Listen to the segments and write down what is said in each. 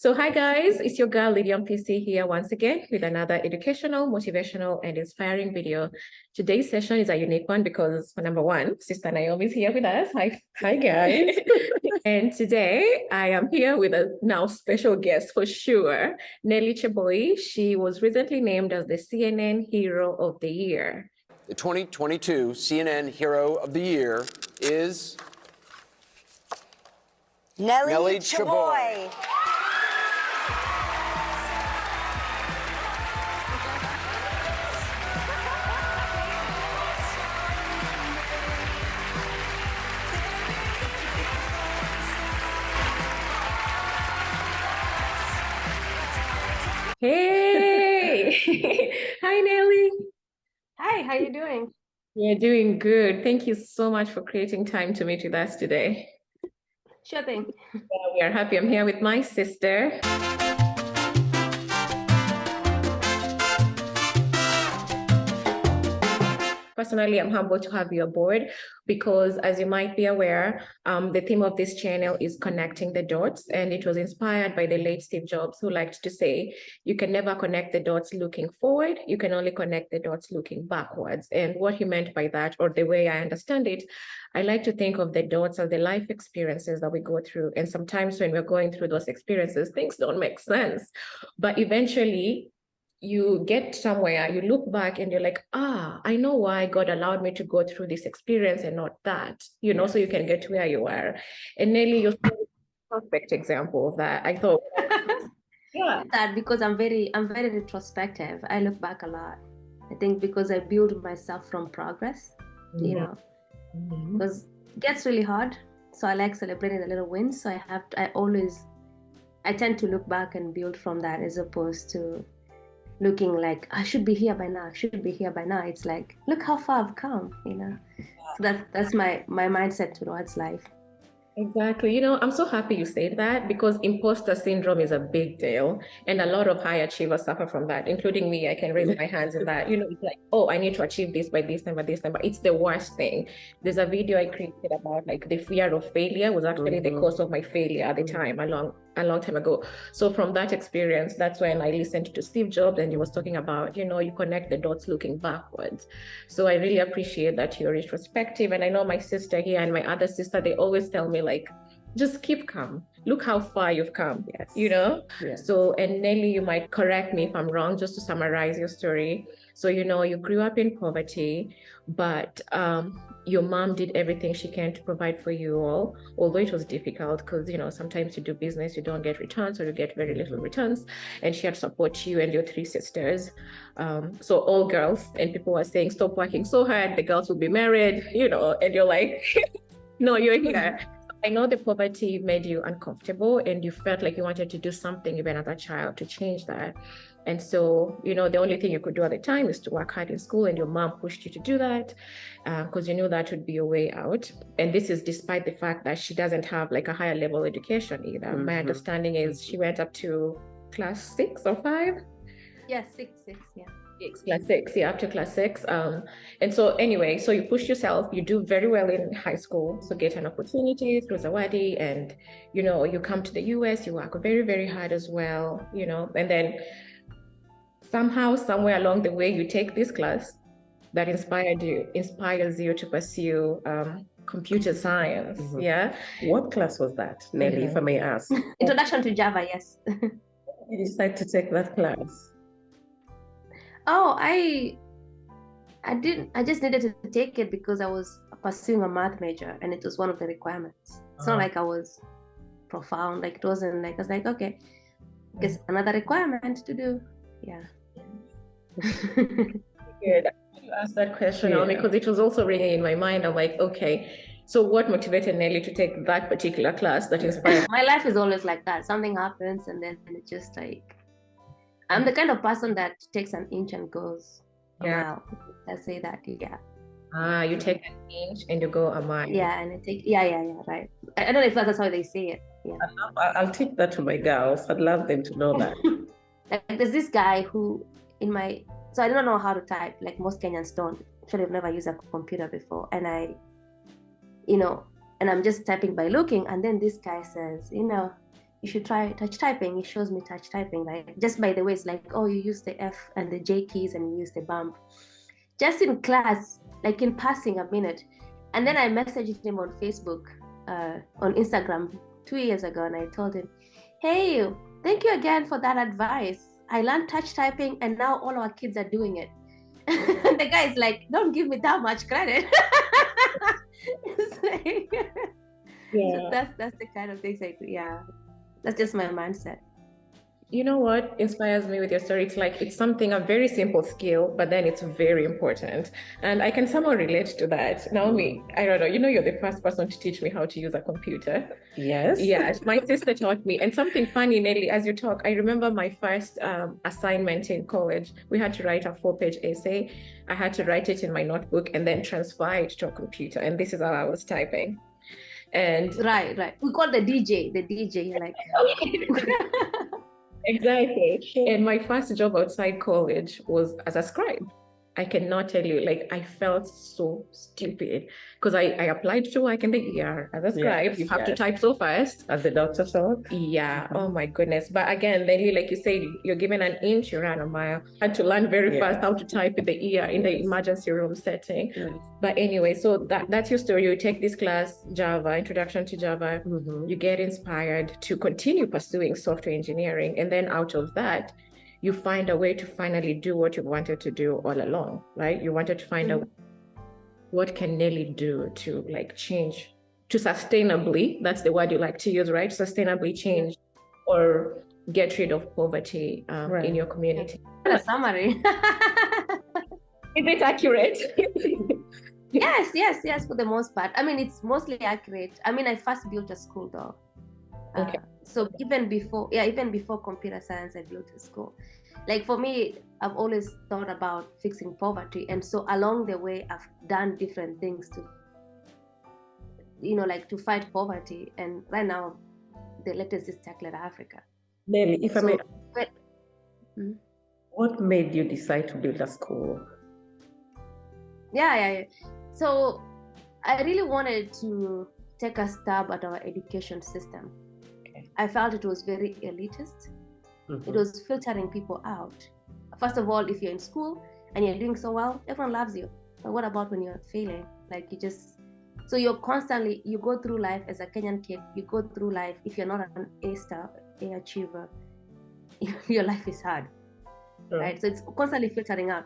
So, hi guys, it's your girl Lydia PC here once again with another educational, motivational, and inspiring video. Today's session is a unique one because, number one, Sister Naomi is here with us. Hi guys. And today I am here with a now special guest for sure, Nelly Cheboi. She was recently named as the CNN Hero of the Year. The 2022 CNN Hero of the Year is Nelly Cheboi. Hey, hi Nelly. Hi, how you doing? We're doing good. Thank you so much for creating time to meet with us today. Sure thing. We are happy. I'm here with my sister. Personally, I'm humbled to have you aboard because, as you might be aware, the theme of this channel is connecting the dots, and it was inspired by the late Steve Jobs, who liked to say, you can never connect the dots looking forward, you can only connect the dots looking backwards. And what he meant by that, or the way I understand it, I like to think of the dots as the life experiences that we go through. And sometimes when we're going through those experiences, things don't make sense. But eventually, you get somewhere, you look back and you're like, I know why God allowed me to go through this experience and not that, so you can get to where you are. And Nelly, you're a perfect example of that. I thought, yeah. That because I'm very retrospective. I look back a lot. I think because I build myself from progress, because it gets really hard. So I like celebrating the little wins. So I tend to look back and build from that as opposed to looking like I should be here by now. It's like, look how far I've come, So that's my mindset towards life. Exactly. I'm so happy you said that because imposter syndrome is a big deal. And a lot of high achievers suffer from that, including me. I can raise my hands in that. It's like, I need to achieve this by this time, but it's the worst thing. There's a video I created about like the fear of failure was actually the cause of my failure at the time, a long time ago. So from that experience, that's when I listened to Steve Jobs and he was talking about, you connect the dots looking backwards. So I really appreciate that you're retrospective. And I know my sister here and my other sister, they always tell me like, just keep calm. Look how far you've come, yes. Yes. So, and Nelly, you might correct me if I'm wrong, just to summarize your story. So, you grew up in poverty, but your mom did everything she can to provide for you all, although it was difficult because, sometimes you do business, you don't get returns or you get very little returns. And she had to support you and your three sisters. So all girls, and people were saying, stop working so hard, the girls will be married, and you're like, no, you're here. I know the poverty made you uncomfortable and you felt like you wanted to do something even as a child to change that. And so, the only thing you could do at the time is to work hard in school, and your mom pushed you to do that because you knew that would be your way out. And this is despite the fact that she doesn't have like a higher level education either. Mm-hmm. My understanding is she went up to class 6 or 5? Yeah, six, yeah. Class 6, yeah, up to class 6. And so anyway, so you push yourself, you do very well in high school, so get an opportunity through Zawadi, and you come to the US, you work very, very hard as well, and then somehow, somewhere along the way, you take this class that inspires you to pursue computer science. Mm-hmm. Yeah. What class was that, Nelly, if I may ask? Introduction to Java, yes. You decided to take that class? Oh, I just needed to take it because I was pursuing a math major and it was one of the requirements. It's not like I was profound, like it wasn't like, I was like, okay, it's another requirement to do. Yeah. Good. You asked that question because it was also ringing in my mind. I'm like, okay, so what motivated Nelly to take that particular class that inspired? My life is always like that. Something happens and then it's just like, I'm the kind of person that takes an inch and goes a mile. Let's say that, yeah. You take an inch and you go a mile. Yeah, and right. I don't know if that's how they say it. Yeah. I'll teach that to my girls. I'd love them to know that. Like, there's this guy who so I don't know how to type, like most Kenyans don't. Actually, I've never used a computer before. And and I'm just typing by looking. And then this guy says, you should try touch typing. He shows me touch typing. Like, just by the way, it's like, oh, you use the F and the J keys and you use the bump. Just in class, like in passing a minute. And then I messaged him on Facebook, on Instagram 2 years ago, and I told him, hey, thank you again for that advice. I learned touch typing and now all our kids are doing it. And the guy is like, don't give me that much credit. So that's the kind of things I do. Yeah, that's just my mindset. You know what inspires me with your story? It's like it's something, a very simple skill, but then it's very important. And I can somehow relate to that. Naomi, I don't know, you're the first person to teach me how to use a computer. Yes. Yeah, my sister taught me. And something funny, Nelly, as you talk, I remember my first assignment in college. We had to write a 4-page essay. I had to write it in my notebook and then transfer it to a computer. And this is how I was typing. And right. We call the DJ, like. Exactly. And my first job outside college was as a scribe. I cannot tell you, like, I felt so stupid because I applied to work in the ER as a scribe. You have to type so fast. As the doctor thought. Yeah. Oh my goodness. But again, then like you said, you're given an inch, you run a mile. I had to learn very fast how to type in the ER, in the emergency room setting. But anyway, so that's your story. You take this class, Java, Introduction to Java. You get inspired to continue pursuing software engineering. And then out of that, you find a way to finally do what you wanted to do all along, right? You wanted to find out what can Nelly do to like change, to sustainably, that's the word you like to use, right? Sustainably change or get rid of poverty in your community. A summary. Is it accurate? Yes, for the most part. I mean, it's mostly accurate. I mean, I first built a school though. Okay. So even before computer science, I built a school. Like for me, I've always thought about fixing poverty. And so along the way, I've done different things to, like to fight poverty. And right now, the latest is Tackle Africa. Nelly, if I may, what made you decide to build a school? Yeah. So I really wanted to take a stab at our education system. I felt it was very elitist. It was filtering people out. First of all, if you're in school and you're doing so well, everyone loves you. But what about when you're failing? Like so you're constantly, you go through life as a Kenyan kid, you go through life, if you're not an A-star, A achiever, your life is hard, right? So it's constantly filtering out.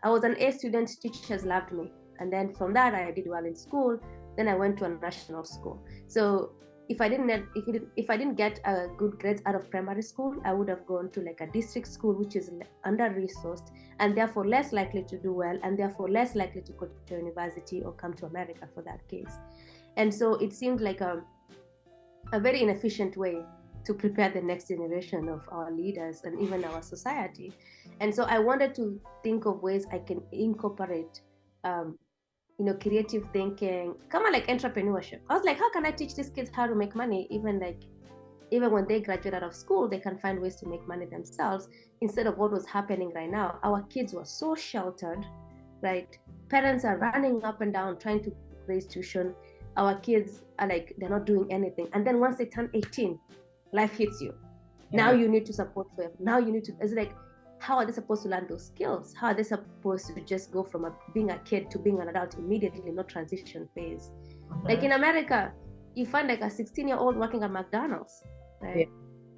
I was an A student, teachers loved me. And then from that, I did well in school. Then I went to a national school. So if I didn't get a good grades out of primary school, I would have gone to like a district school, which is under-resourced and therefore less likely to do well and therefore less likely to go to university or come to America for that case. And so it seemed like a very inefficient way to prepare the next generation of our leaders and even our society. And so I wanted to think of ways I can incorporate creative thinking, kind of like entrepreneurship. I was like, how can I teach these kids how to make money? Even when they graduate out of school, they can find ways to make money themselves instead of what was happening right now. Our kids were so sheltered, right? Parents are running up and down trying to raise tuition. Our kids are like, they're not doing anything. And then once they turn 18, life hits you. Now you need to support them. Now you need to, it's like, how are they supposed to learn those skills? How are they supposed to just go from being a kid to being an adult immediately, no transition phase? Like in America, you find like a 16-year-old working at McDonald's, right?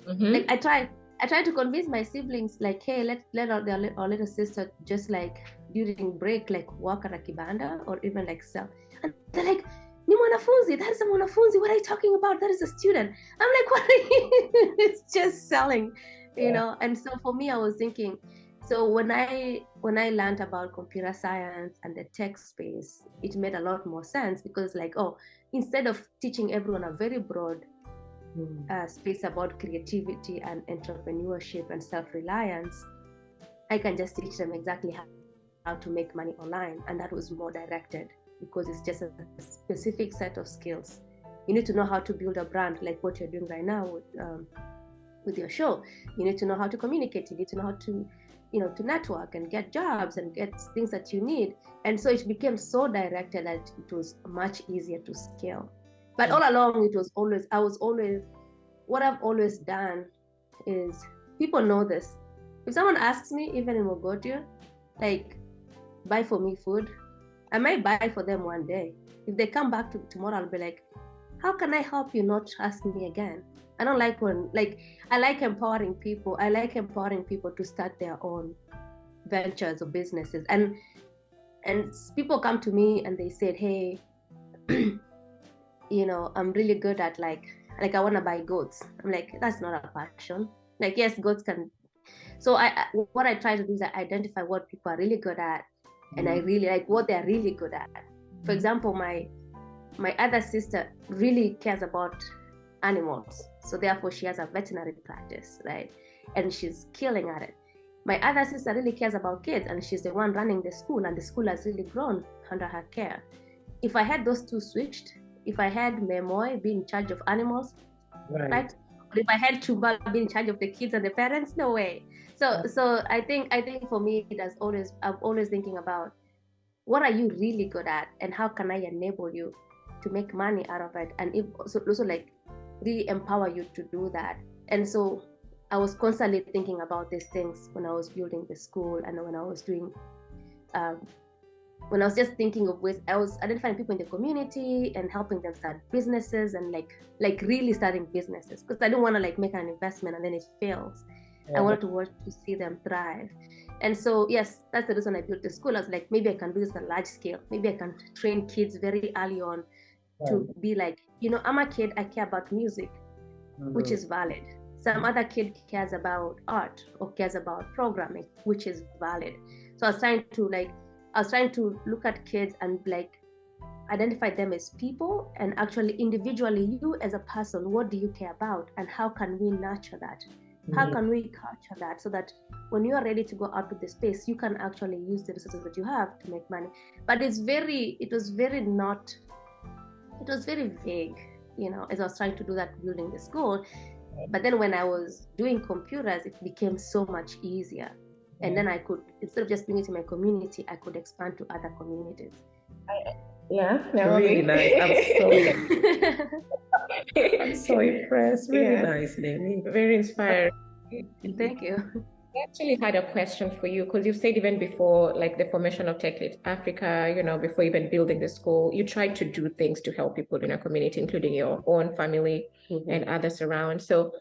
Like I tried to convince my siblings, like, hey, let our little sister just like during break, like work at a kibanda or even like sell. And they're like, ni mwanafunzi, that is a mwanafunzi. What are you talking about? That is a student. I'm like, what are you? It's just selling. And so for me, I was thinking, so when I learned about computer science and the tech space, it made a lot more sense because like, instead of teaching everyone a very broad space about creativity and entrepreneurship and self-reliance, I can just teach them exactly how to make money online. And that was more directed because it's just a specific set of skills. You need to know how to build a brand like what you're doing right now with your show. You need to know how to communicate. You need to know how to, to network and get jobs and get things that you need. And so it became so directed that it was much easier to scale. But all along, I was always what I've always done is, people know this. If someone asks me, even in Mogodio, like, buy for me food, I might buy for them one day. If they come back tomorrow, I'll be like, how can I help you? Not ask me again. I don't like when, like, I like empowering people. I like empowering people to start their own ventures or businesses. And people come to me and they said, hey, I'm really good at like I want to buy goats. I'm like, that's not a passion. Like, yes, goats can. So what I try to do is I identify what people are really good at, and I really like what they're really good at. For example, my other sister really cares about animals, so therefore she has a veterinary practice, right? And she's killing at it. My other sister really cares about kids, and she's the one running the school, and the school has really grown under her care. If I had those two switched, if I had Memoy being in charge of animals, right? But if I had Chuba being in charge of the kids and the parents, no way. So I think for me, I'm always thinking about, what are you really good at, and how can I enable you to make money out of it, and also like really empower you to do that. And so I was constantly thinking about these things when I was building the school, and when I was doing when I was just thinking of ways, I was identifying people in the community and helping them start businesses, and like really starting businesses, because I didn't want to like make an investment and then it fails. I wanted to work to see them thrive. And so, yes, that's the reason I built the school. I was like, maybe I can do this at large scale. Maybe I can train kids very early on to be like, I'm a kid, I care about music, which is valid. Some other kid cares about art or cares about programming, which is valid. So I was trying to look at kids and like identify them as people, and actually individually, you as a person, what do you care about, and how can we nurture that? How can we culture that, so that when you are ready to go out to the space, you can actually use the resources that you have to make money? But it was very vague, as I was trying to do that building the school. But then when I was doing computers, it became so much easier. And then I could, instead of just bringing it to my community, I could expand to other communities. Really nice. I'm so impressed. Really nice, Nelly. Very inspired. Thank you. I actually had a question for you, because you said even before, like the formation of Tech Lead Africa, before even building the school, you tried to do things to help people in a community, including your own family and others around. So,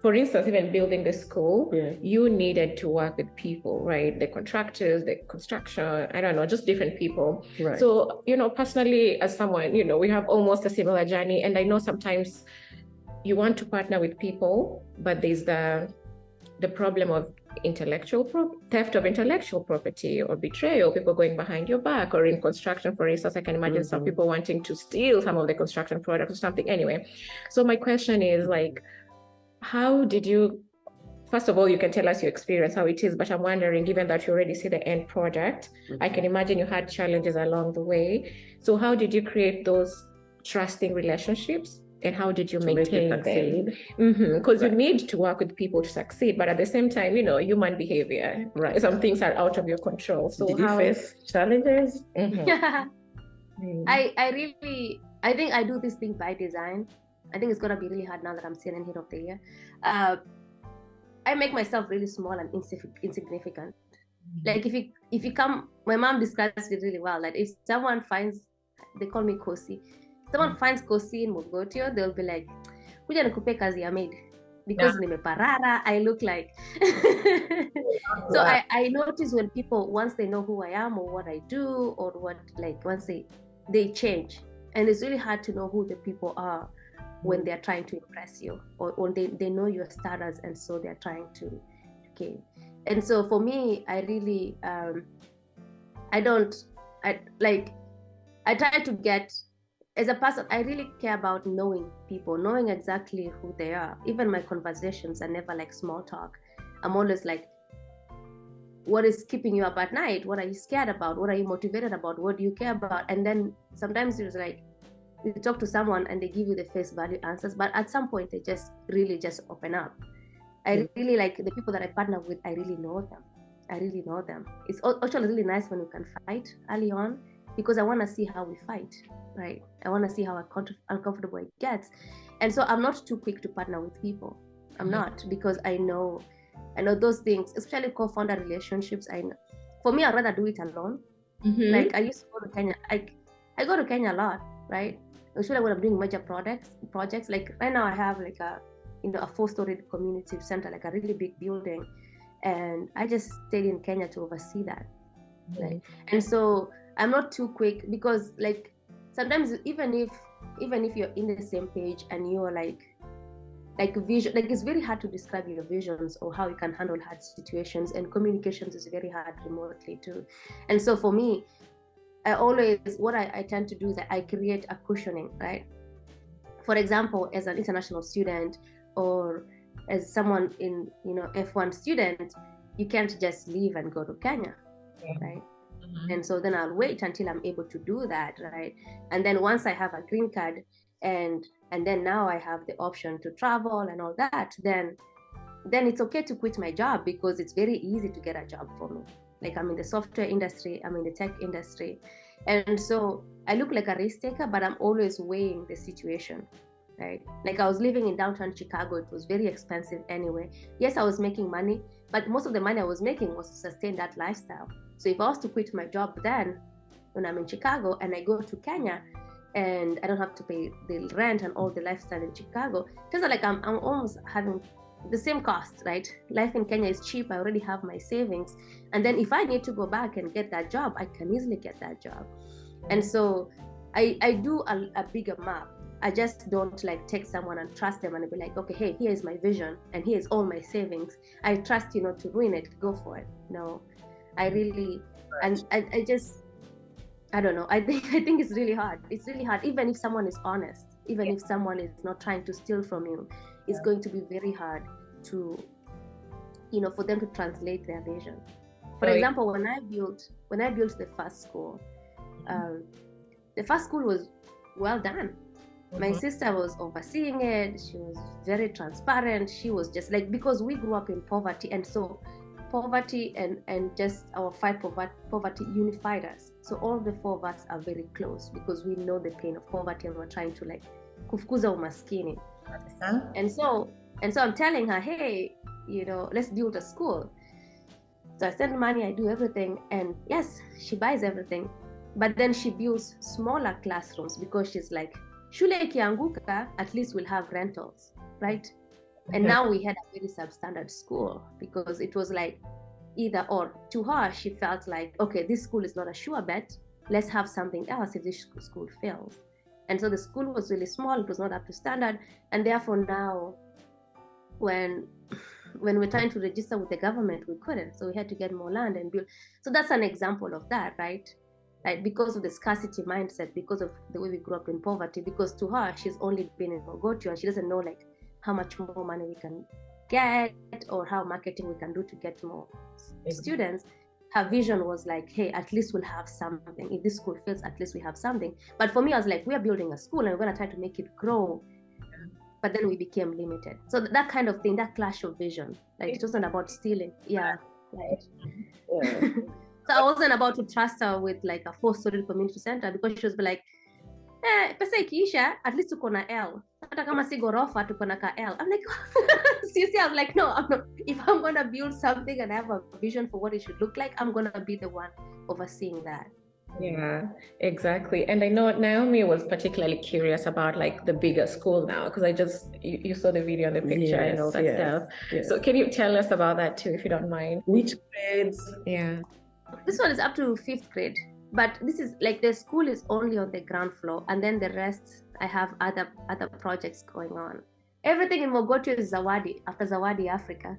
for instance, even building the school, you needed to work with people, right? The contractors, the construction, I don't know, just different people. Right. So, personally, as someone, we have almost a similar journey. And I know sometimes you want to partner with people, but there's the problem of theft of intellectual property, or betrayal, people going behind your back, or in construction, for instance, I can imagine some people wanting to steal some of the construction products or something. Anyway, so my question is like, how did you, first of all, you can tell us your experience, how it is, but I'm wondering, given that you already see the end product, I can imagine you had challenges along the way. So how did you create those trusting relationships, and how did you maintain them? Because you need to work with people to succeed, but at the same time, human behavior, right? Some things are out of your control. So did you face challenges? I think I do this thing by design. I think it's gonna be really hard now that I'm CNN Hit of the Year. I make myself really small and insignificant. Like if you come, my mom describes it really well. That if someone finds, they call me Kosi. Someone finds Kosi in Mogotio, they'll be like, "Kuja nikupe kazi ya maid," because nimeparara, I look like. So I notice when people, once they know who I am or what I do, or what, like once they change, and it's really hard to know who the people are when they're trying to impress you, or they know your status, and so they're trying to gain. And so for me, I really I try to get, as a person, I really care about knowing people, knowing exactly who they are. Even my conversations are never like small talk. I'm always like, what is keeping you up at night? What are you scared about? What are you motivated about? What do you care about? And then sometimes it's like, you talk to someone and they give you the face value answers, but at some point they just really just open up. I really like the people that I partner with. I really know them. It's actually really nice when we can fight early on, because I want to see how we fight, right? I want to see how uncomfortable it gets. And so I'm not too quick to partner with people. I'm not, because I know those things, especially co-founder relationships. For me, I'd rather do it alone. Like I used to go to Kenya. I go to Kenya a lot, right? Especially when I'm doing major projects. Like right now I have like a 4-story community center, like a really big building. And I just stayed in Kenya to oversee that. Right? And so I'm not too quick, because like sometimes even if you're in the same page and you're like vision, like it's very hard to describe your visions or how you can handle hard situations, and communications is very hard remotely too. And so for me, what I tend to do is that I create a cushioning, right? For example, as an international student or as someone in F1 student, you can't just leave and go to Kenya, right? And so then I'll wait until I'm able to do that, right? And then once I have a green card, and then now I have the option to travel and all that, then it's okay to quit my job, because it's very easy to get a job for me. Like I'm in the software industry, I'm in the tech industry. And so I look like a risk taker, but I'm always weighing the situation, right? Like I was living in downtown Chicago. It was very expensive anyway. Yes, I was making money, but most of the money I was making was to sustain that lifestyle. So if I was to quit my job then, when I'm in Chicago and I go to Kenya and I don't have to pay the rent and all the lifestyle in Chicago, it turns out like I'm almost having the same cost, right? Life in Kenya is cheap. I already have my savings. And then if I need to go back and get that job, I can easily get that job. And so I do a bigger map. I just don't like take someone and trust them and be like, okay, hey, here's my vision and here's all my savings. I trust you not to ruin it. Go for it. No, I really, and I just, I don't know. I think it's really hard. It's really hard. Even if someone is honest, even if someone is not trying to steal from you, it's going to be very hard to, for them to translate their vision. For example, when I built the first school, the first school was well done. My sister was overseeing it. She was very transparent. She was just like, because we grew up in poverty, and so poverty and just our fight poverty unified us. So all the four of us are very close, because we know the pain of poverty and we're trying to like kufukuza umaskini. And so I'm telling her, hey, let's build a school. So I send money, I do everything, and yes, she buys everything, but then she builds smaller classrooms, because she's like, shule ikianguka, at least we'll have rentals, right? And now we had a very substandard school, because it was like either or. To her, she felt like, okay, this school is not a sure bet. Let's have something else if this school fails. And so the school was really small. It was not up to standard. And therefore now, when we're trying to register with the government, we couldn't. So we had to get more land and build. So that's an example of that, right? Like because of the scarcity mindset, because of the way we grew up in poverty, because to her, she's only been in Mogotio and she doesn't know like how much more money we can get or how marketing we can do to get more students. Her vision was like, hey, at least we'll have something. If this school fails, at least we have something. But for me, I was like, we're building a school and we're going to try to make it grow. But then we became limited. So that kind of thing, that clash of vision, like it wasn't about stealing. Yeah, right. Yeah. So I wasn't about to trust her with like a 4-story community center, because she was like, pesa ikiisha, at least tuko na L. Hata kama si gorofa, tuko na ka L. I'm like, seriously, I'm like, no, I'm not. If I'm going to build something and I have a vision for what it should look like, I'm going to be the one overseeing that. Yeah, exactly. And I know Naomi was particularly curious about like the bigger school now, because you saw the video and the picture and all that stuff. Yes. So can you tell us about that too, if you don't mind? Which grades? Yeah. This one is up to 5th grade, but this is like the school is only on the ground floor, and then the rest I have other projects going on. Everything in Mogotio is Zawadi, after Zawadi Africa.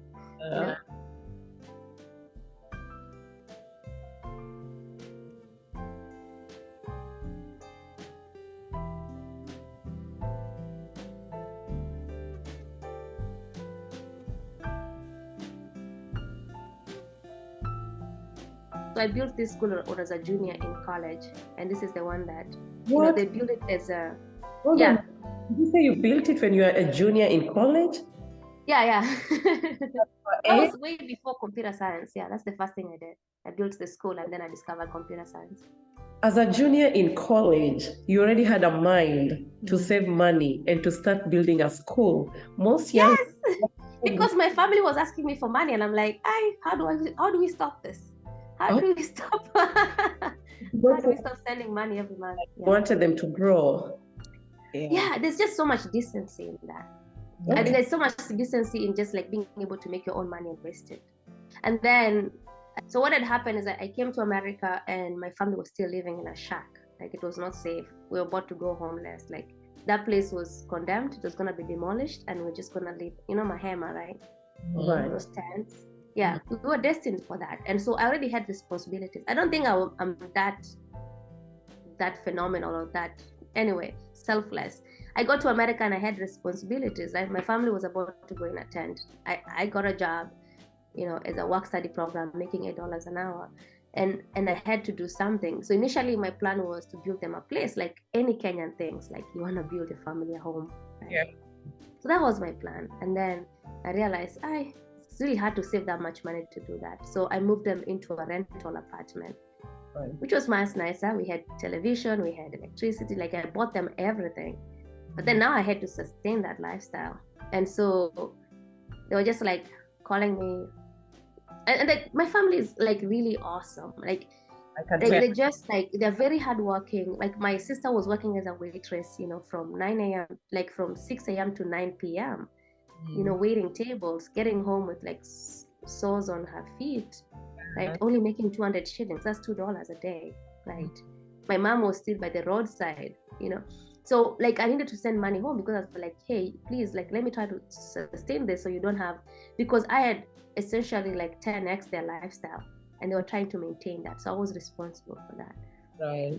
So I built this school when I was a junior in college, and this is the one that they built it as a. Did you say you built it when you were a junior in college? Yeah, yeah. That Eh? was way before computer science. Yeah, that's the first thing I did. I built the school and then I discovered computer science. As a junior in college, you already had a mind to save money and to start building a school. Most young Yes, because my family was asking me for money, and I'm like, how do we stop this? How oh, do we stop? How do we stop sending money every month? Yeah. wanted them to grow. Yeah, there's just so much decency in that. I mean, Okay. there's so much decency in just like being able to make your own money and waste it. And then, so what had happened is that I came to America and my family was still living in a shack. Like it was not safe. We were about to go homeless. Like that place was condemned. It was going to be demolished and we're just going to live, Mahema, right? Right. Those tents. Yeah, we were destined for that. And so I already had responsibilities. I don't think I'm that phenomenal or that, anyway, selfless. I got to America and I had responsibilities. Right? My family was about to go in a tent. I got a job, as a work study program, making $8 an hour. And I had to do something. So initially my plan was to build them a place, like any Kenyan things, like you want to build a family a home. Right? Yeah. So that was my plan. And then I realized it's really hard to save that much money to do that. So I moved them into a rental apartment. Right. Which was much nicer. We had television, we had electricity, like I bought them everything. But then now I had to sustain that lifestyle. And so they were just like calling me. And my family is like really awesome. Like they're just like, they're very hardworking. Like my sister was working as a waitress, from 9 a.m., like from 6 a.m. to 9 p.m., waiting tables, getting home with like sores on her feet, right? Only making 200 shillings. That's $2 a day, right? My mom was still by the roadside, So like I needed to send money home because I was like, hey, please, like let me try to sustain this so you don't have, because I had essentially like 10x their lifestyle and they were trying to maintain that. So I was responsible for that. Right.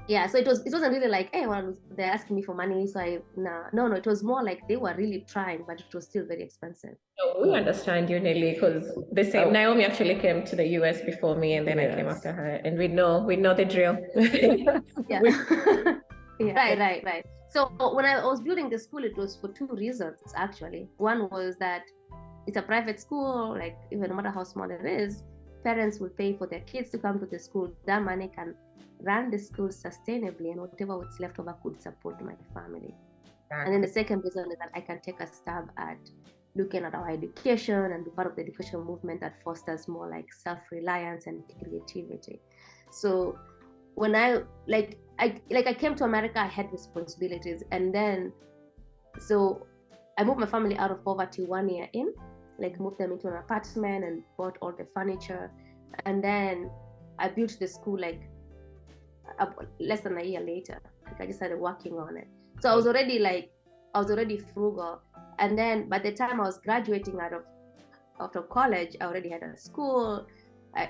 Yeah, so it wasn't really like, hey, well, they're asking me for money, so no, it was more like they were really trying, but it was still very expensive. No, we understand you, Nelly, because the same Naomi actually came to the US before me, and then I came after her, and we know the drill. Yeah. Yeah. Right. So when I was building the school, it was for two reasons actually. One was that it's a private school, like even no matter how small it is, parents will pay for their kids to come to the school. That money can run the school sustainably, and whatever was left over could support my family. And then the second reason is that I can take a stab at looking at our education and be part of the education movement that fosters more like self-reliance and creativity. So when I came to America, I had responsibilities, and then so I moved my family out of poverty 1 year in, like moved them into an apartment and bought all the furniture, and then I built the school like less than a year later. Like I just started working on it. So I was already frugal, and then by the time I was graduating out of college, I already had a school.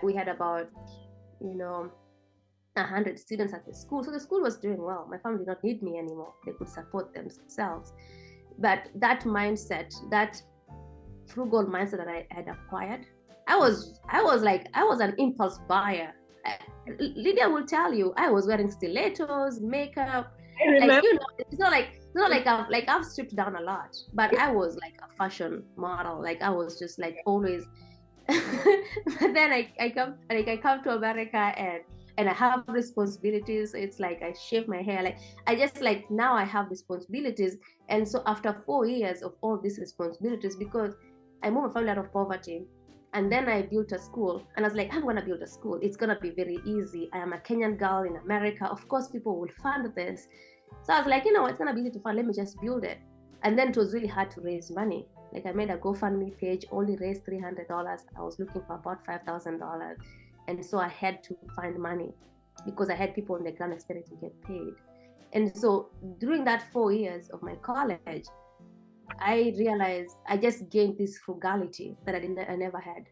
We had about 100 students at the school. So the school was doing well. My family did not need me anymore. They could support themselves. But that mindset, that frugal mindset that I had acquired, I was an impulse buyer. Lydia will tell you, I was wearing stilettos, makeup. It's not like I've stripped down a lot, but I was like a fashion model. Like I was just like always. But then I come to America and I have responsibilities. It's like I shave my hair. Like I just like now I have responsibilities. And so after 4 years of all these responsibilities, because I moved my family out of poverty, and then I built a school, and I was like, I'm gonna build a school. It's gonna be very easy. I am a Kenyan girl in America. Of course, people will fund this. So I was like, it's gonna be easy to fund. Let me just build it. And then it was really hard to raise money. Like I made a GoFundMe page, only raised $300. I was looking for about $5,000. And so I had to find money because I had people on the ground expecting to get paid. And so during that 4 years of my college, I realized I just gained this frugality that I never had.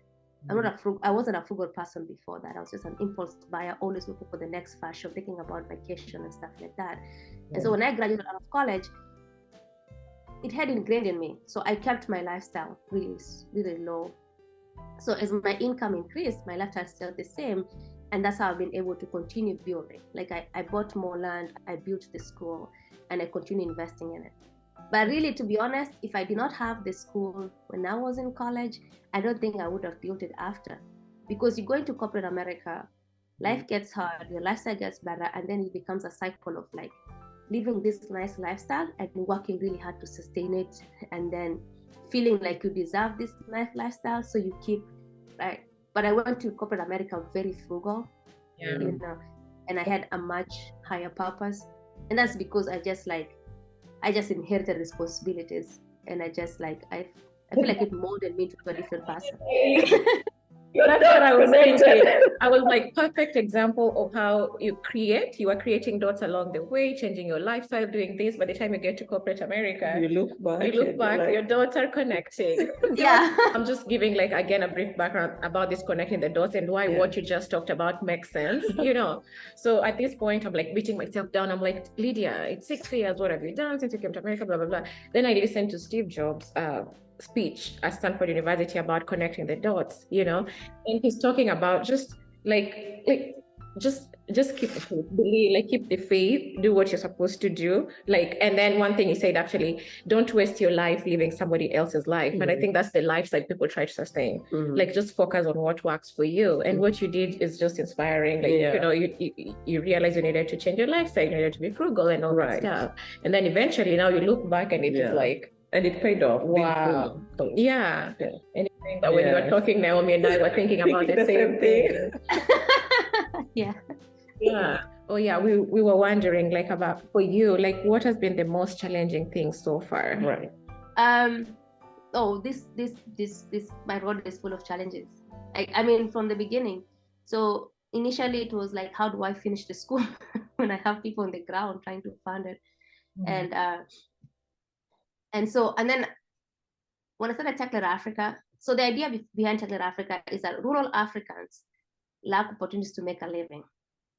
I wasn't a frugal person before that. I was just an impulse buyer, always looking for the next fashion, thinking about vacation and stuff like that. Yeah. And so when I graduated out of college, it had ingrained in me. So I kept my lifestyle really, really low. So as my income increased, my lifestyle stayed the same. And that's how I've been able to continue building. Like I bought more land, I built the school, and I continue investing in it. But really, to be honest, if I did not have the school when I was in college, I don't think I would have built it after. Because you go into corporate America, life gets hard, your lifestyle gets better, and then it becomes a cycle of like living this nice lifestyle and working really hard to sustain it, and then feeling like you deserve this nice lifestyle, so you keep, right? But I went to corporate America very frugal, you know, and I had a much higher purpose. And that's because I just inherited responsibilities, and I feel like it molded me into a different person. That's what I was thinking. I was like, perfect example of how you are creating dots along the way, changing your lifestyle, doing this. By the time you get to corporate America, You look back, like, your dots are connecting. Yeah. I'm just giving like, again, a brief background about this connecting the dots and why what you just talked about makes sense, So at this point, I'm like beating myself down. I'm like, Lydia, it's 6 years. What have you done since you came to America? Blah, blah, blah. Then I listened to Steve Jobs' speech at Stanford University about connecting the dots, and he's talking about just just keep the faith, believe, like keep the faith, do what you're supposed to do, and then one thing he said, actually, don't waste your life living somebody else's life. And I think that's the lifestyle people try to sustain. Like, just focus on what works for you, and what you did is just inspiring. You realize you needed to change your lifestyle, you needed to be frugal and all that stuff, and then eventually now you look back and it is like, and it paid off. Wow. Yeah. Anything that when you were talking, Naomi and I were thinking about the same thing. Yeah. Oh yeah. We were wondering, like, about for you, like, what has been the most challenging thing so far? Right. This my road is full of challenges. I mean, from the beginning. So initially it was like, how do I finish the school when I have people on the ground trying to fund it? And then when I started Tackler Africa, so the idea behind Tackler Africa is that rural Africans lack opportunities to make a living.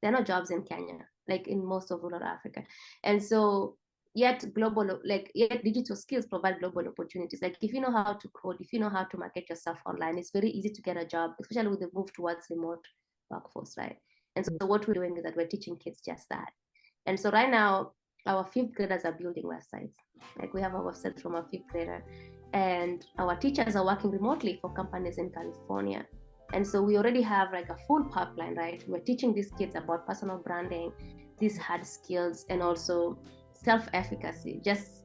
There are no jobs in Kenya, like in most of rural Africa. And so yet digital skills provide global opportunities. Like, if you know how to code, if you know how to market yourself online, it's very easy to get a job, especially with the move towards remote workforce, right? And so what we're doing is that we're teaching kids just that. And so right now, our 5th graders are building websites. Like, we have a website from our 5th grader, and our teachers are working remotely for companies in California. And so we already have like a full pipeline, right? We're teaching these kids about personal branding, these hard skills, and also self-efficacy. Just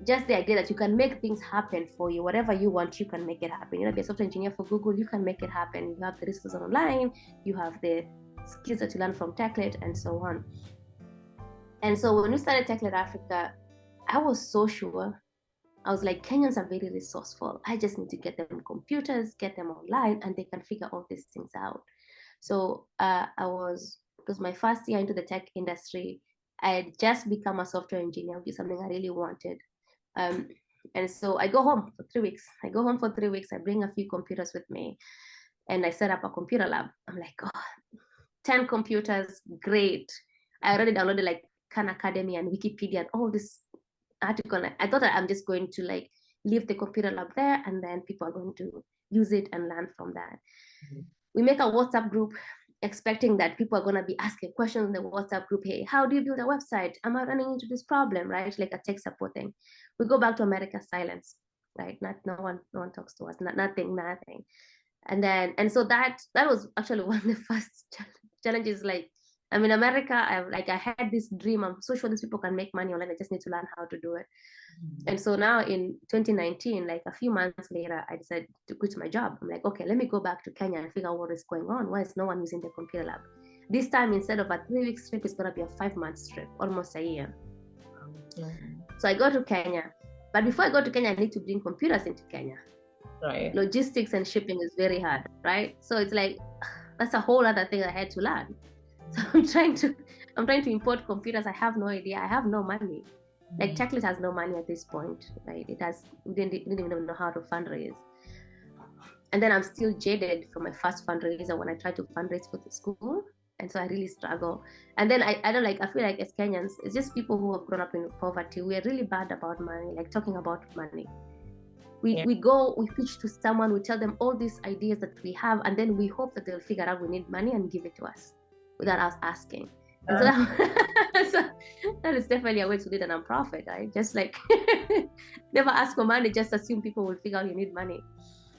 the idea that you can make things happen for you. Whatever you want, you can make it happen. Be a software engineer for Google, you can make it happen. You have the resources online, you have the skills that you learn from TechLead, and so on. And so when we started TechLead Africa, I was so sure. I was like, Kenyans are very resourceful. I just need to get them computers, get them online, and they can figure all these things out. So it was my first year into the tech industry. I had just become a software engineer, which is something I really wanted. And so I go home for 3 weeks. I bring a few computers with me, and I set up a computer lab. I'm like, 10 computers, great. I already downloaded like Khan Academy and Wikipedia and all this article. I thought that I'm just going to like leave the computer lab there, and then people are going to use it and learn from that. We make a WhatsApp group, expecting that people are going to be asking questions in the WhatsApp group. Hey, how do you build a website? Am I running into this problem, right? Like a tech support thing. We go back to America, silence, right? No one talks to us, nothing. And so that was actually one of the first challenges. Like, I mean, America, I had this dream. I'm so sure these people can make money online. I just need to learn how to do it. And so now in 2019, like a few months later, I decided to quit my job. I'm like, okay, let me go back to Kenya and figure out what is going on. Why is no one using the computer lab? This time, instead of a 3-week trip, it's going to be a 5-month trip, almost a year. So I go to Kenya. But before I go to Kenya, I need to bring computers into Kenya. Right. Logistics and shipping is very hard, right? So it's like, that's a whole other thing I had to learn. So I'm trying to import computers. I have no idea. I have no money. Like, TechLead has no money at this point, right? We didn't even know how to fundraise. And then I'm still jaded from my first fundraiser when I tried to fundraise for the school. And so I really struggle. And then I feel like as Kenyans, it's just people who have grown up in poverty. We are really bad about money, like talking about money. We pitch to someone, we tell them all these ideas that we have, and then we hope that they'll figure out we need money and give it to us without us asking. And so So that is definitely a way to lead a nonprofit, right? Just like never ask for money, just assume people will figure out you need money.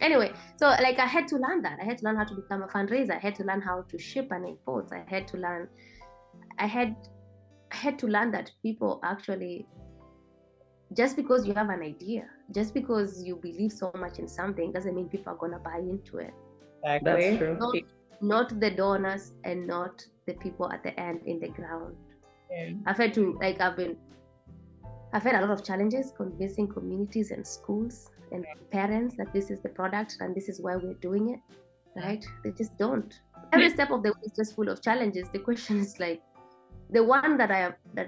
Anyway, so like I had to learn that. I had to learn how to become a fundraiser. I had to learn how to ship and import. I had to learn that people actually, just because you have an idea, just because you believe so much in something, doesn't mean people are gonna buy into it. That's true. Not the donors and not the people at the end in the ground. Yeah. I've had a lot of challenges convincing communities and schools and parents that this is the product and this is why we're doing it, right? They just don't. Every step of the way is just full of challenges. The question is like, the one that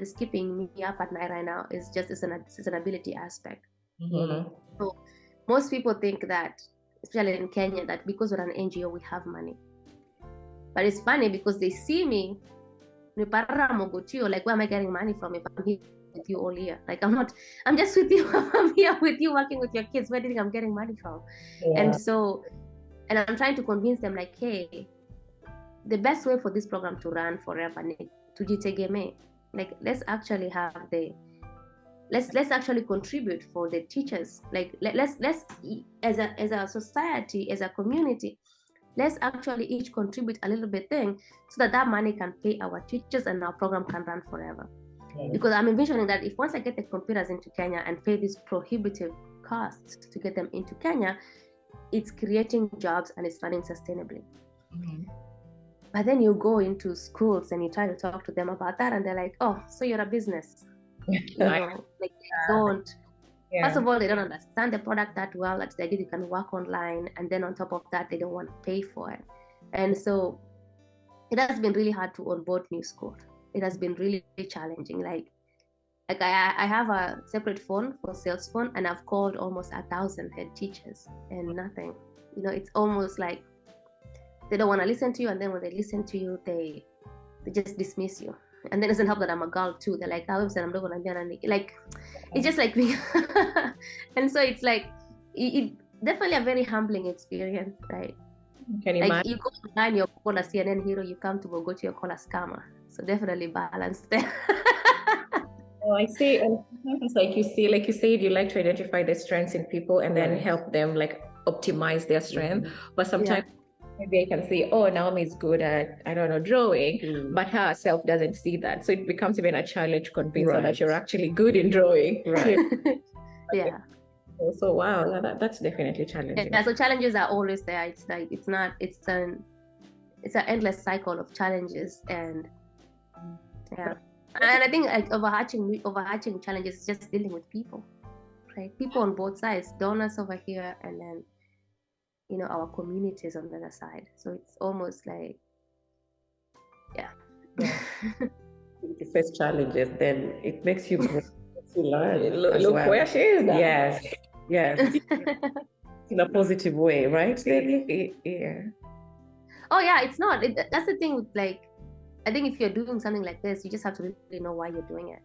is keeping me up at night right now is just it's an ability aspect. Mm-hmm. So most people think that, especially in Kenya, that because we're an NGO we have money. But it's funny because they see me, like, where am I getting money from if I'm here with you all year? Like, I'm just with you. I'm here with you working with your kids. Where do you think I'm getting money from? Yeah. And I'm trying to convince them, like, hey, the best way for this program to run forever is to jitegeme. Like, let's actually let's actually contribute for the teachers. Like, let's as a society, as a community, let's actually each contribute a little bit thing so that money can pay our teachers and our program can run forever. Because I'm envisioning that if once I get the computers into Kenya and pay these prohibitive costs to get them into Kenya, it's creating jobs and it's running sustainably. Mm-hmm. But then you go into schools and you try to talk to them about that and they're like, oh, so you're a business. Like they don't. Yeah. First of all, they don't understand the product that well, that they you can work online, and then on top of that, they don't want to pay for it. And so it has been really hard to onboard new schools. It has been really challenging. Like I have a separate phone for sales phone, and I've called almost 1,000 head teachers and nothing. It's almost like they don't want to listen to you, and then when they listen to you, they just dismiss you. And then it doesn't help that I'm a girl too. They're like, I'm not gonna be like, it's just like me. And so it's like, it definitely a very humbling experience, right? Can you Like imagine? you go online, you're called a CNN hero. You come to Bogota, you're called a scammer. So definitely balance there. Oh, I see. And sometimes, like you said, you like to identify the strengths in people and then help them like optimize their strength. But sometimes maybe I can say, oh, Naomi is good at, I don't know, drawing, but her herself doesn't see that. So it becomes even a challenge to convince her that you're actually good in drawing. Right. Yeah. So wow, that's definitely challenging. Yeah, so challenges are always there. It's like it's an endless cycle of challenges, and yeah. And I think like overarching challenges is just dealing with people, right? People on both sides, donors over here, and then our communities on the other side. So it's almost like, yeah. If you face challenges, then it makes you grow, to learn. Look well. where she is now. Yes. In a positive way, right, Nelly? Yeah. Oh yeah, it's not. That's the thing with like, I think if you're doing something like this, you just have to really know why you're doing it.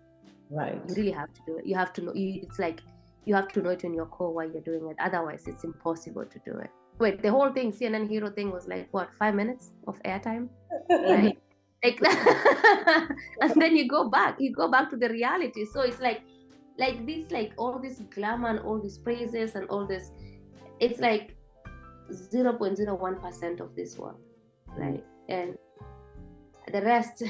Right. You really have to do it. You have to know. It's like you have to know it in your core why you're doing it. Otherwise, it's impossible to do it. Wait, the whole thing, CNN hero thing, was like what, 5 minutes of airtime? Like and then you go back to the reality. So it's like this, like all this glamour and all these praises and all this, it's like 0.01% of this world, right? And the rest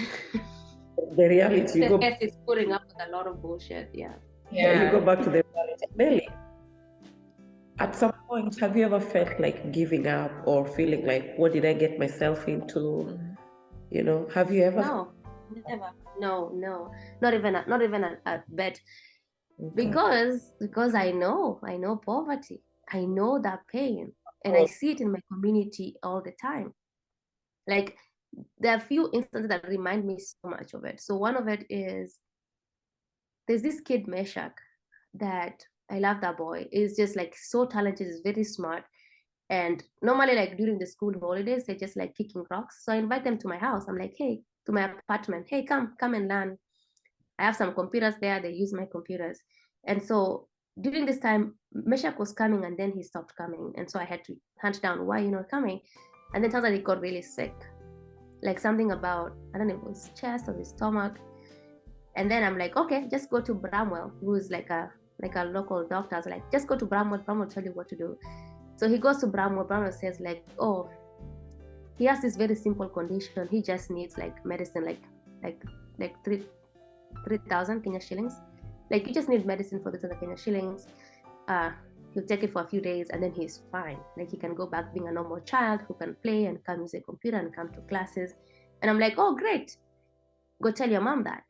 The reality, the rest is putting up with a lot of bullshit. Yeah, you go back to the reality. Nelly, at some point, have you ever felt like giving up or feeling like, what did I get myself into? Have you ever? No, never. No, not even a bit. Okay. Because I know poverty. I know that pain, and I see it in my community all the time. Like, there are a few instances that remind me so much of it. So one of it is, there's this kid Meshach that I love. That boy is just like so talented. He's very smart. And normally, like during the school holidays, they just like kicking rocks. So I invite them to my house. I'm like, hey, to my apartment. Hey, come and learn. I have some computers there. They use my computers. And so during this time, Meshach was coming and then he stopped coming. And so I had to hunt down why you're not coming. And then turns out he got really sick. Like something about, I don't know, it was chest or his stomach. And then I'm like, okay, just go to Bramwell, who's like a local doctor. I was like, just go to Bramwell. Bramwell will tell you what to do. So he goes to Bramwell. Bramwell says like, oh, he has this very simple condition. He just needs like medicine, like 3,000 Kenya shillings. Like you just need medicine for 3,000 Kenya shillings. He'll take it for a few days and then he's fine. Like he can go back being a normal child who can play and come use a computer and come to classes. And I'm like, oh, great. Go tell your mom that.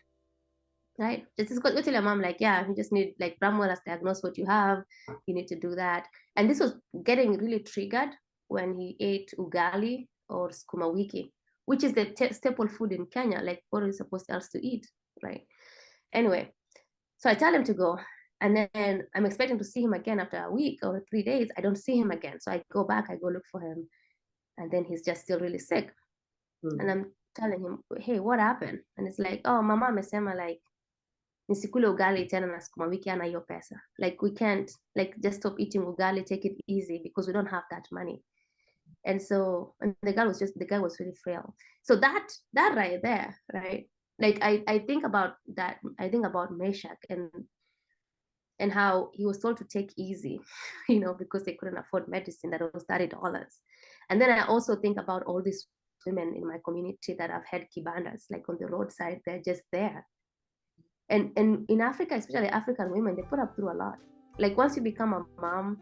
Right? Just go tell your mom, like, yeah, you just need, like, Bramwell has diagnosed what you have. You need to do that. And this was getting really triggered when he ate ugali or sukuma wiki, which is the staple food in Kenya. Like, what are you supposed else to eat? Right? Anyway, so I tell him to go. And then I'm expecting to see him again after a week or 3 days. I don't see him again. So I go back, I go look for him. And then he's just still really sick. And I'm telling him, hey, what happened? And it's like, oh, mama amesema like, nisikule ugali tena na sukuma wiki ana hiyo pesa. Like we can't, like just stop eating ugali, take it easy because we don't have that money. And so, and the guy was really frail. So that right there, right? Like I think about that. I think about Meshach and how he was told to take easy, because they couldn't afford medicine that was $30. And then I also think about all these women in my community that have had kibandas, like on the roadside, they're just there. And in Africa, especially African women, they put up through a lot. Like once you become a mom,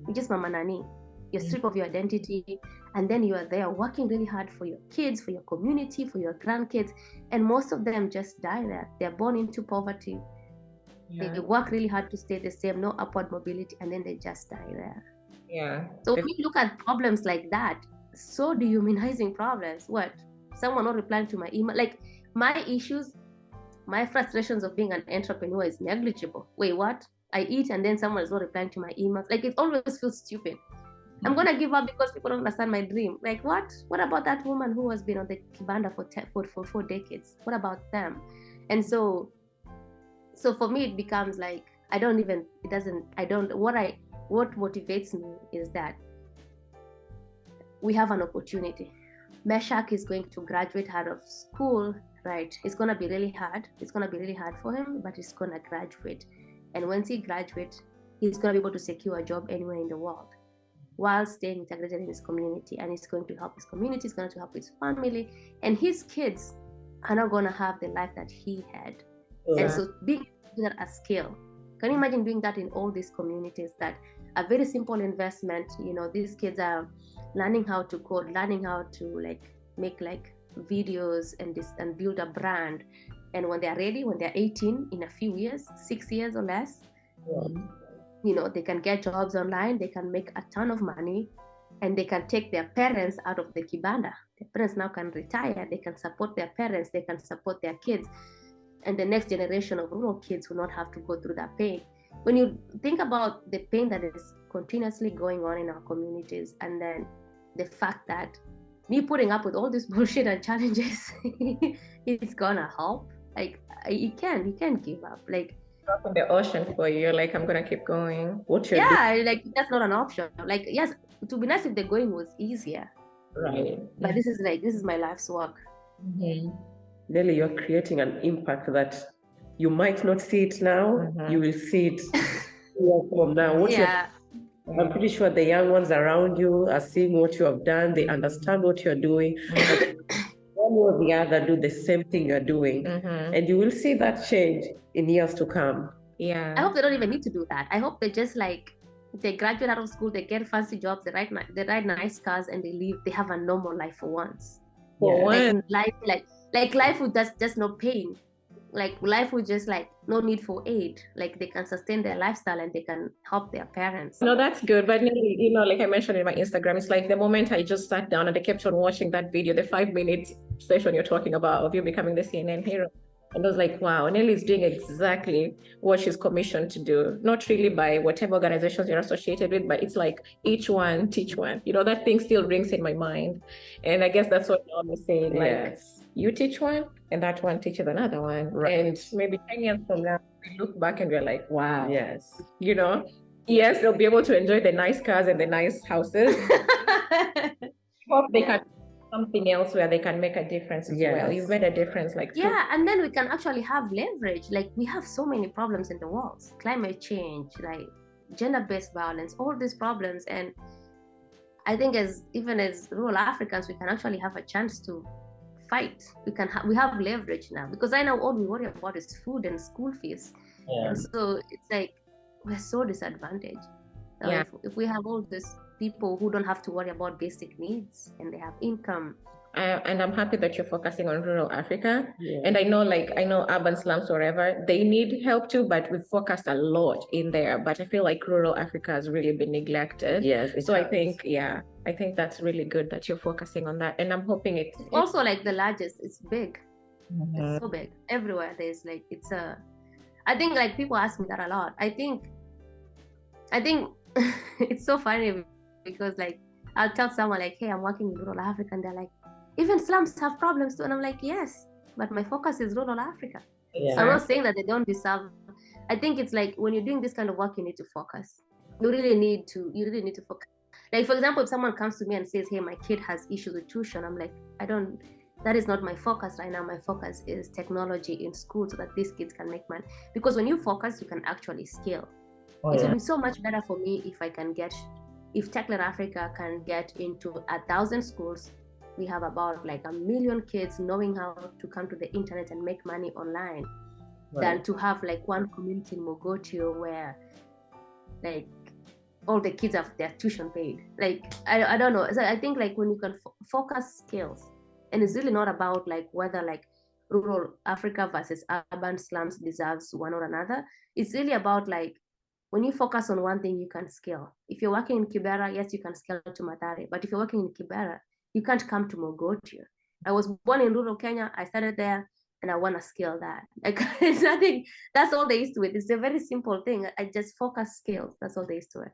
you're just mama nani. You're stripped of your identity, and then you are there working really hard for your kids, for your community, for your grandkids, and most of them just die there. They're born into poverty. Yeah. They work really hard to stay the same, no upward mobility, and then they just die there. Yeah. So when you look at problems like that, so dehumanizing problems, what? Someone not replying to my email, like my issues, my frustrations of being an entrepreneur is negligible. Wait, what? I eat and then someone is not replying to my emails. Like it always feels stupid. I'm gonna give up because people don't understand my dream. Like what? What about that woman who has been on the kibanda for 4 decades? What about them? And so for me it becomes like what motivates me is that we have an opportunity. Meshach is going to graduate out of school, right? It's gonna be really hard. It's gonna be really hard for him, but he's gonna graduate. And once he graduates, he's gonna be able to secure a job anywhere in the world while staying integrated in his community. And he's going to help his community, he's going to help his family, and his kids are not gonna have the life that he had. Yeah. And so being that at scale, can you imagine doing that in all these communities? That a very simple investment, these kids are learning how to code, learning how to make videos and build a brand. And when they're ready, when they're 18, in a few years, 6 years or less, they can get jobs online, they can make a ton of money, and they can take their parents out of the kibanda. Their parents now can retire, they can support their parents, they can support their kids. And the next generation of rural kids will not have to go through that pain. When you think about the pain that is continuously going on in our communities, and then the fact that me putting up with all this bullshit and challenges, it's gonna help. Like you can't give up. Like drop in the ocean for you. You're like, I'm gonna keep going. Like that's not an option. Like yes, it would be nice if the going was easier. Right. But this is my life's work. Mm-hmm. Nelly, you're creating an impact that you might not see it now. Mm-hmm. You will see it from now. I'm pretty sure the young ones around you are seeing what you have done. They understand what you're doing. One or the other do the same thing you're doing. Mm-hmm. And you will see that change in years to come. Yeah. I hope they don't even need to do that. I hope they just they graduate out of school, they get fancy jobs, they ride nice cars, and they leave. They have a normal life for once. Life with just no pain. Like life with just no need for aid. Like they can sustain their lifestyle and they can help their parents. No, that's good. But like I mentioned in my Instagram, it's like the moment I just sat down and I kept on watching that video, the 5-minute session you're talking about of you becoming the CNN hero. And I was like, wow, Nelly is doing exactly what she's commissioned to do. Not really by whatever organizations you're associated with, but it's like each one, teach one. That thing still rings in my mind. And I guess that's what Mom is saying. Yes. You teach one and that one teaches another one. Right. And maybe 10 years from now, we look back and we're like, wow. Yes. Yes, they'll be able to enjoy the nice cars and the nice houses. Hope they can something else where they can make a difference as well. You've made a difference, like and then we can actually have leverage. Like, we have so many problems in the world: climate change, like gender-based violence, all these problems. And I think even as rural Africans, we can actually have a chance to fight. We have leverage now, because I know all we worry about is food and school fees. And so it's like we're so disadvantaged. So if we have all these people who don't have to worry about basic needs and they have income. And I'm happy that you're focusing on rural Africa. And I know urban slums, wherever, they need help too, but we've focused a lot in there. But I feel like rural Africa has really been neglected. So I think that's really good that you're focusing on that. And I'm hoping it's also like the largest. It's big. It's so big. Everywhere there's like, I think like people ask me that a lot. I think it's so funny, because like I'll tell someone like, hey, I'm working in rural Africa, and they're like, even slums have problems too. And I'm like, yes, but my focus is rural Africa. I'm not saying that they don't deserve. I think it's like, when you're doing this kind of work, you need to focus. You really need to focus. Like, for example, if someone comes to me and says, hey, my kid has issues with tuition, I'm like, that is not my focus right now. My focus is technology in school, so that these kids can make money. Because when you focus, you can actually scale. It will be so much better for me if Techler Africa can get into 1,000 schools. We have about like 1 million kids knowing how to come to the internet and make money online, than to have like one community in Mogotio where like all the kids have their tuition paid. Like, I don't know. So I think like when you can focus skills, and it's really not about like whether like rural Africa versus urban slums deserves one or another. It's really about like, when you focus on one thing, you can scale. If you're working in Kibera, yes, you can scale to Mathare. But if you're working in Kibera, you can't come to Mogotio. I was born in rural Kenya. I started there, and I want to scale that. Like, it's nothing. That's all there is to it. It's a very simple thing. I just focus skills. That's all there is to it.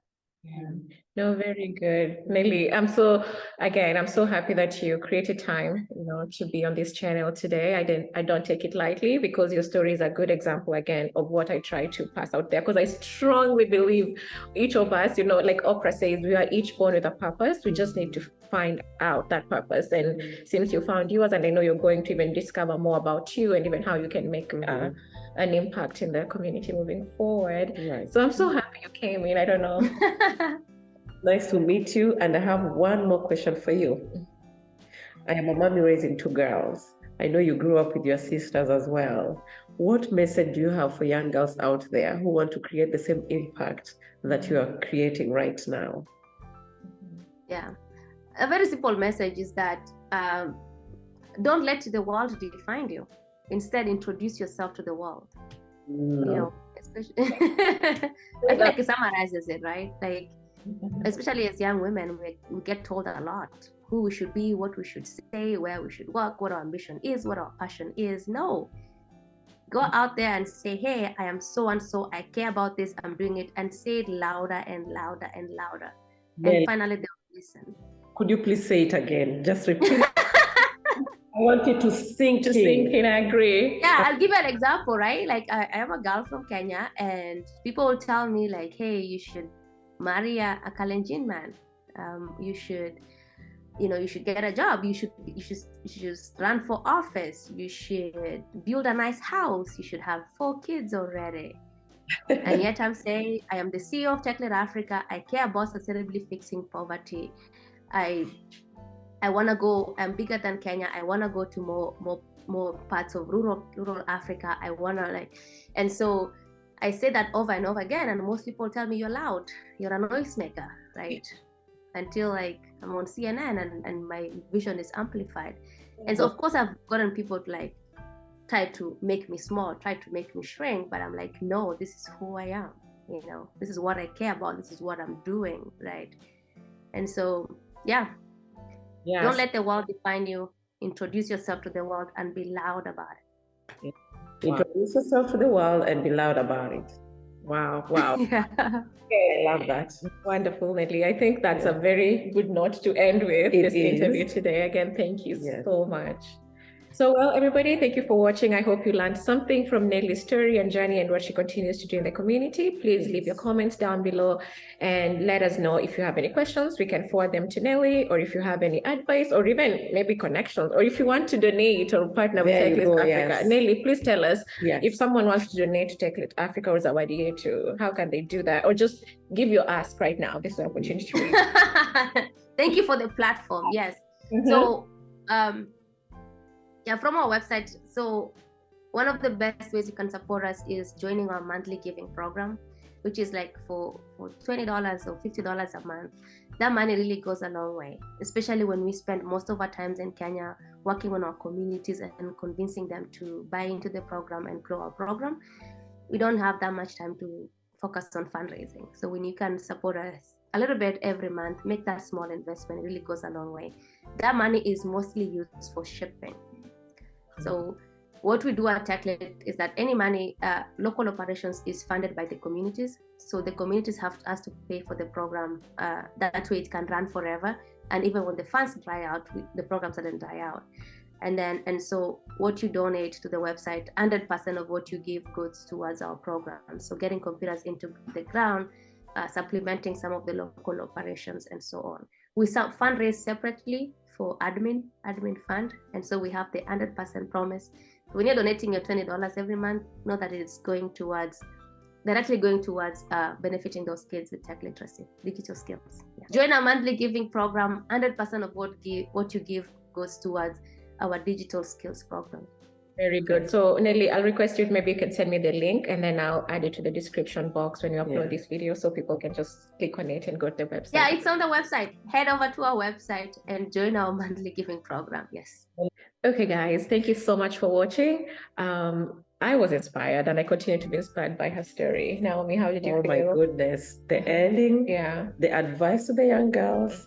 No, very good, Nelly. I'm so happy that you created time, to be on this channel today. I don't take it lightly, because your story is a good example again of what I try to pass out there. Because I strongly believe each of us, like Oprah says, we are each born with a purpose. We just need to find out that purpose. And since you found yours, and I know you're going to even discover more about you and even how you can make an impact in the community moving forward. So I'm so happy you came in. I don't know. Nice to meet you. And I have one more question for you. I am a mommy raising 2 girls. I know you grew up with your sisters as well. What message do you have for young girls out there who want to create the same impact that you are creating right now? Yeah. A very simple message is that don't let the world define you. Instead, introduce yourself to the world. Especially I feel like it summarizes it, right? Like, especially as young women, we get told a lot who we should be, what we should say, where we should work, what our ambition is, what our passion is. No. Go out there and say, hey, I am so and so, I care about this, I'm doing it, and say it louder and louder and louder. And finally, they'll listen. Could you please say it again? Just repeat. I want you to sink in. I agree. Yeah, I'll give you an example, right? Like, I am a girl from Kenya, and people will tell me like, hey, you should marry a Kalenjin man. You should get a job. You should run for office. You should build a nice house. You should have 4 kids already. And yet I'm saying, I am the CEO of Techler Africa. I care about sustainably fixing poverty. I want to go, I'm bigger than Kenya. I want to go to more parts of rural Africa. I want to and so I say that over and over again. And most people tell me, you're loud, you're a noisemaker, right? Until like I'm on CNN and my vision is amplified. And so of course I've gotten people to try to make me small, try to make me shrink, but I'm like, no, this is who I am. This is what I care about. This is what I'm doing, right? And so, don't let the world define you. Introduce yourself to the world and be loud about it. Introduce yourself to the world and be loud about it. Wow. Yeah. I love that. Wonderful, Nelly. I think that's a very good note to end with this interview today. Again, thank you so much. So, well, everybody, thank you for watching. I hope you learned something from Nelly's story and journey and what she continues to do in the community. Please leave your comments down below and let us know if you have any questions. We can forward them to Nelly, or if you have any advice, or even maybe connections, or if you want to donate or partner with TechLit Africa. Yes. Nelly, please tell us if someone wants to donate to TechLit Africa or Zawadi to, how can they do that? Or just give your ask right now. This is an opportunity. Thank you for the platform. Yes. So, yeah, from our website. So one of the best ways you can support us is joining our monthly giving program, which is like for $20 or $50 a month. That money really goes a long way, especially when we spend most of our times in Kenya working on our communities and convincing them to buy into the program and grow our program. We don't have that much time to focus on fundraising. So when you can support us a little bit every month, make that small investment, it really goes a long way. That money is mostly used for shipping. So what we do at TechLit is that any money, local operations is funded by the communities. So the communities have to pay for the program. That way it can run forever. And even when the funds dry out, the program doesn't die out. And so what you donate to the website, 100% of what you give goes towards our program. So getting computers into the ground, supplementing some of the local operations and so on. We fundraise separately for admin fund, and so we have the 100% promise. When you're donating your $20 every month, know that it's directly going towards benefiting those kids with tech literacy, digital skills. Join our monthly giving program. 100% of what you give goes towards our digital skills program. Very good. So Nelly, I'll request you, maybe you can send me the link and then I'll add it to the description box when you upload this video so people can just click on it and go to the website. Yeah, it's on the website. Head over to our website and join our monthly giving program. Yes. Okay, guys, thank you so much for watching. I was inspired and I continue to be inspired by her story. Naomi, how did you feel? Oh my goodness. The ending, the advice to the young girls.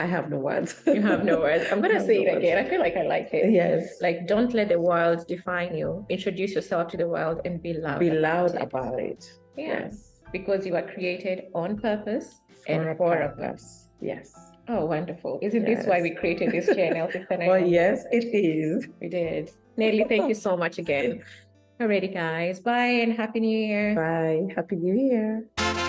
I have no words. You have no words. I'm going to say it again. I feel like I like it. Yes. Like, don't let the world define you. Introduce yourself to the world and be loud. Be loud about it. Yes. Because you are created on purpose and for a purpose. Yes. Oh, wonderful. Isn't this why we created this channel? Oh, yes, it is. We did. Nelly, thank you so much again. Alrighty, guys. Bye and Happy New Year. Bye. Happy New Year.